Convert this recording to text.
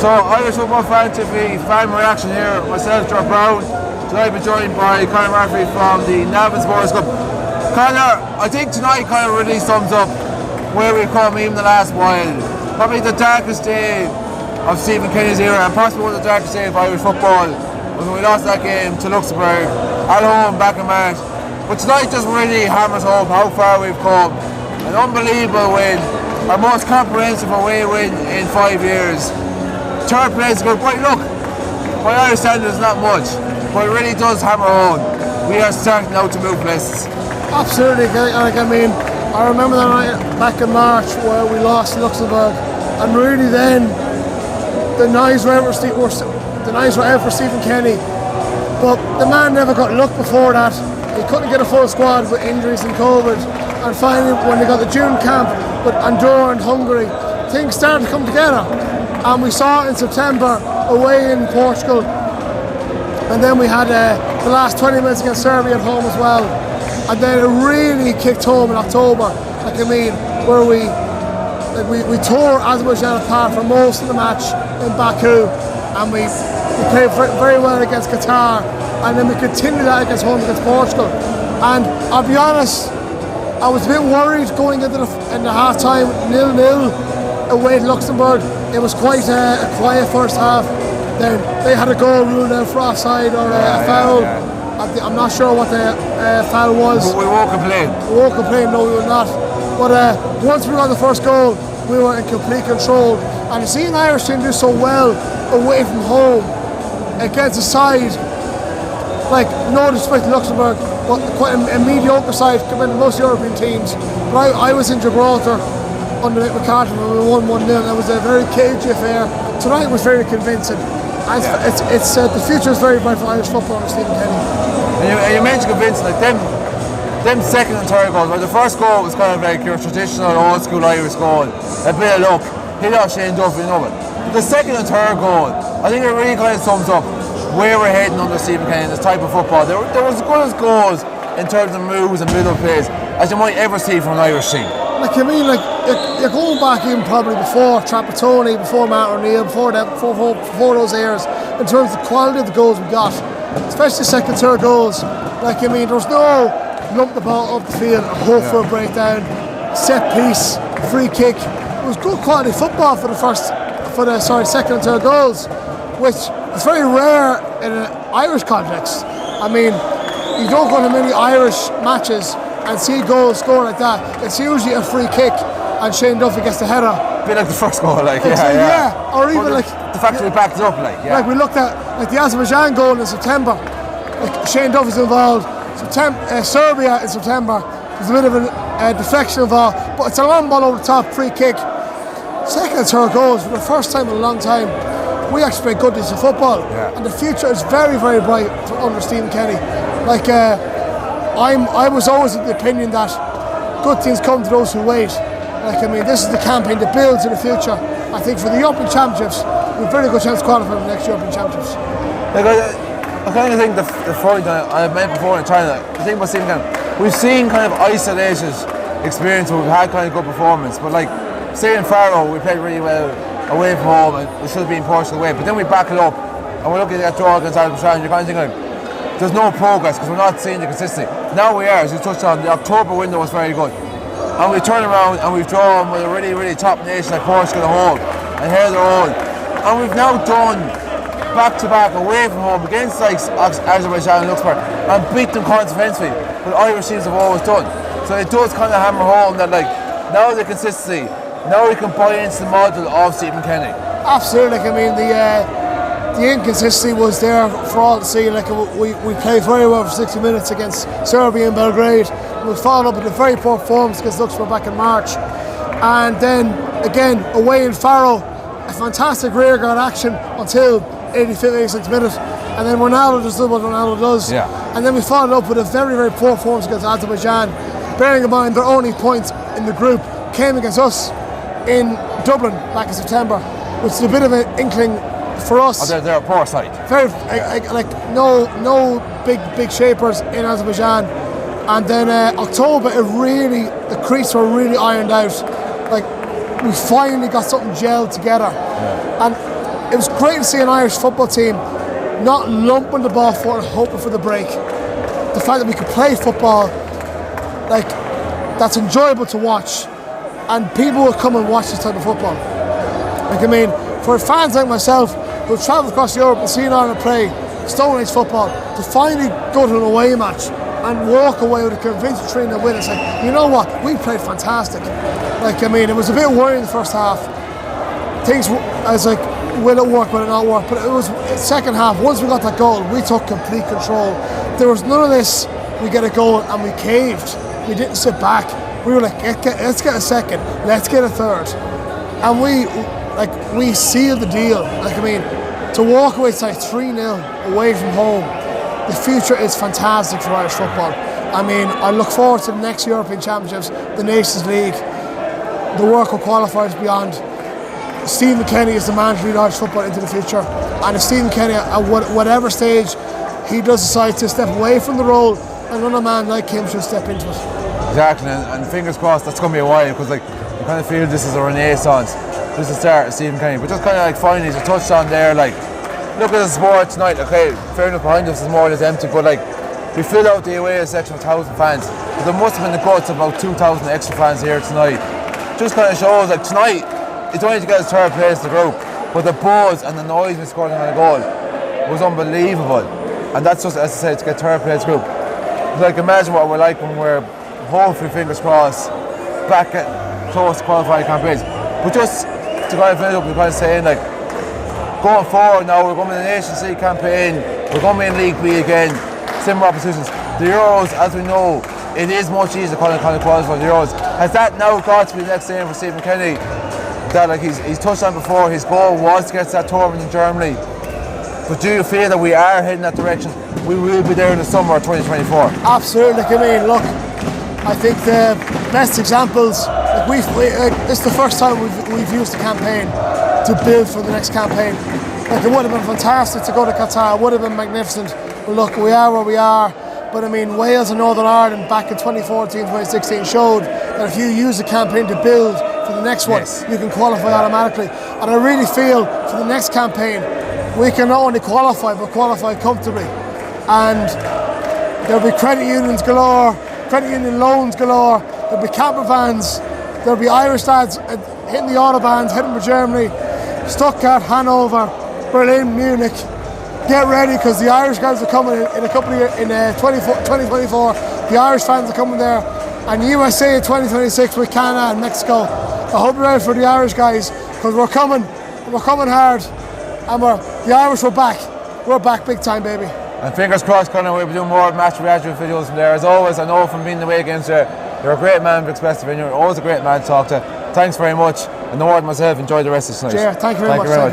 So, Irish Football Fan TV fan reaction here. Myself, Joe Brown. Tonight I've been joined by Conor Murphy from the Navan Sports Club. Conor, I think tonight kind of really sums up where we've come even the last while. Probably the darkest day of Stephen Kenny's era, and possibly one of the darkest days of Irish football, when we lost that game to Luxembourg at home back in March. But tonight just really hammers home how far we've come. An unbelievable win, our most comprehensive away win in 5 years. Third place is good. But look, by Irish standards, not much, but it really does hammer home. We are starting now to move places. Absolutely. Like, I mean, I remember that night back in March where we lost Luxembourg, and really then the knives were out for Stephen Kenny. But the man never got luck before that. He couldn't get a full squad with injuries and COVID. And finally, when they got the June camp with Andorra and Hungary, things started to come together. And we saw it in September away in Portugal. And then we had the last 20 minutes against Serbia at home as well. And then it really kicked home in October. Like, I mean, where we tore Azerbaijan apart for most of the match in Baku, and we played very well against Qatar, and then we continued that against Portugal. And I'll be honest, I was a bit worried going into the half-time 0-0 away to Luxembourg. It was quite a quiet first half. Then they had a goal ruled out for offside or a foul. I'm not sure what the foul was. But we won't complain. We won't complain, no, we will not. But once we got the first goal, we were in complete control. And you see an Irish team do so well away from home against a side, like, no disrespect to Luxembourg, but quite a mediocre side compared to most European teams. But I was in Gibraltar under Mick McCarthy when we won 1-0. It was a very cagey affair. Tonight was very convincing. And the future is very bright for Irish football under Stephen Kenny. And you mentioned convincing, like them second and third goals. Well, the first goal was kind of like your traditional old school Irish goal, a bit of luck, hit off Shane Duffy, you know it. But the second and third goal, I think it really kind of sums up where we're heading under Stephen Kenny, this type of football. There was as good as goals in terms of moves and build-up plays as you might ever see from an Irish team. Like, I mean, like, you're going back in probably before Trapattoni, before Matt O'Neill, before those eras, in terms of the quality of the goals we got, especially second, third goals. Like, I mean, there was no lump the ball up the field and hope for a breakdown, set piece, free kick. It was good quality football for the second and third goals, which is very rare in an Irish context. I mean, you don't go to many Irish matches and see goals scored like that. It's usually a free kick and Shane Duffy gets the header. A bit like the first goal, like, yeah. Or even like the fact that we backed it up, like, yeah. Like, we looked at like the Azerbaijan goal in September. Like, Shane Duffy's involved. Serbia in September, there's a bit of a deflection involved, but it's a long ball over the top, free kick. Second and third goals for the first time in a long time. We actually play good decent football, and the future is very, very bright under Stephen Kenny. Like, I was always of the opinion that good things come to those who wait. Like, I mean, this is the campaign that builds in the future. I think for the European Championships, we have a very good chance to qualify for the next European Championships. I kind of think the point I meant before in China, the thing about Stephen Kenny, we've seen kind of isolated experience where we've had kind of good performance, but like, say in Faro, we played really well away from home and we should be in Portugal away, but then we back it up and we're looking at that draw against Azerbaijan, you're kind of thinking like, there's no progress because we're not seeing the consistency. Now we are, as you touched on, the October window was very good. And we turn around and we've drawn with a really, really top nation like Portugal at home and here they're all. And we've now done back-to-back away from home against like Azerbaijan and Luxembourg and beat them consequently, what Irish teams have always done. So it does kind of hammer home that, like, now the consistency, now we can buy into the model of Stephen Kenny. Absolutely. Like, I mean, the inconsistency was there for all to see. Like, we played very well for 60 minutes against Serbia in Belgrade. We followed up with a very poor performance against Luxembourg back in March, and then again away in Faro, a fantastic rearguard action until 85th, 86th minute, and then Ronaldo just did what Ronaldo does. And then we followed up with a very, very poor performance against Azerbaijan. Bearing in mind their only points in the group came against us in Dublin back in September, which is a bit of an inkling for us. Oh, they're a poor side. Very like no big shapers in Azerbaijan. And then October, the crease were really ironed out. Like, we finally got something gelled together. And it was great to see an Irish football team not lumping the ball forward and hoping for the break. The fact that we could play football, like, that's enjoyable to watch, and people will come and watch this type of football. Like, I mean, for fans like myself who have travelled across Europe and seen Ireland play Stone Age football, to finally go to an away match and walk away with a convincing 3-0 win, it's like, you know what, we played fantastic. Like, I mean, it was a bit worrying in the first half. Things, I was like, will it work, will it not work? But it was second half, once we got that goal, we took complete control. There was none of this, we get a goal and we caved. We didn't sit back. We were like, let's get a second, let's get a third. And we sealed the deal. Like, I mean, to walk away tonight 3-0 away from home, the future is fantastic for Irish football. I mean, I look forward to the next European Championships, the Nations League, the work of qualifiers beyond. Stephen Kenny is the man to lead Irish football into the future. And if Stephen Kenny, at whatever stage he does decide to step away from the role, another man like him should step into it. Exactly, and fingers crossed that's going to be a while, because like, you kind of feel this is a renaissance. This is the start of Stephen Kenny. But just kind of like finally, as you touched on there, like, look at the sport tonight. Okay, fair enough, behind us is more or less empty, but like, we filled out the away section with 1,000 fans. But there must have been the guts of about 2,000 extra fans here tonight. Just kind of shows, like, tonight, it's only to get us third place in the group, but the buzz and the noise we scored on a goal was unbelievable. And that's just, as I said, to get third place group. Like, imagine what we're like when we're, hopefully, fingers crossed, back at close to qualifying campaigns. But just to kind of finish up, we're kind of saying, like, going forward now, we're going to the Nations League campaign, we're going to be in League B again, similar oppositions. The Euros, as we know, it is much easier to kind of qualify for the Euros. Has that now got to be the next aim for Stephen Kenny? That, like, he's touched on before, his goal was to get to that tournament in Germany. But do you feel that we are heading that direction? We will be there in the summer of 2024. Absolutely. I mean, look, I think the best examples, like this is the first time we've used the campaign to build for the next campaign. Like, it would have been fantastic to go to Qatar, it would have been magnificent. But look, we are where we are. But I mean, Wales and Northern Ireland back in 2014, 2016 showed that if you use the campaign to build for the next one, you can qualify automatically. And I really feel for the next campaign, we can not only qualify, but qualify comfortably. And there'll be credit unions galore, credit union loans galore, there'll be camper vans, there'll be Irish lads hitting the autobahns, heading for Germany, Stuttgart, Hanover, Berlin, Munich. Get ready, because the Irish guys are coming in a couple of years, in 2024. The Irish fans are coming there, and USA in 2026 with Canada and Mexico. I hope you're ready for the Irish guys, because we're coming hard, and the Irish are back. We're back big time, baby. And fingers crossed, Conor, we'll be doing more match reaction videos from there. As always, I know from being away against you, you're a great man for Express Venue. You're always a great man to talk to. Thanks very much. And the word myself, enjoy the rest of tonight. Yeah, thank you very much.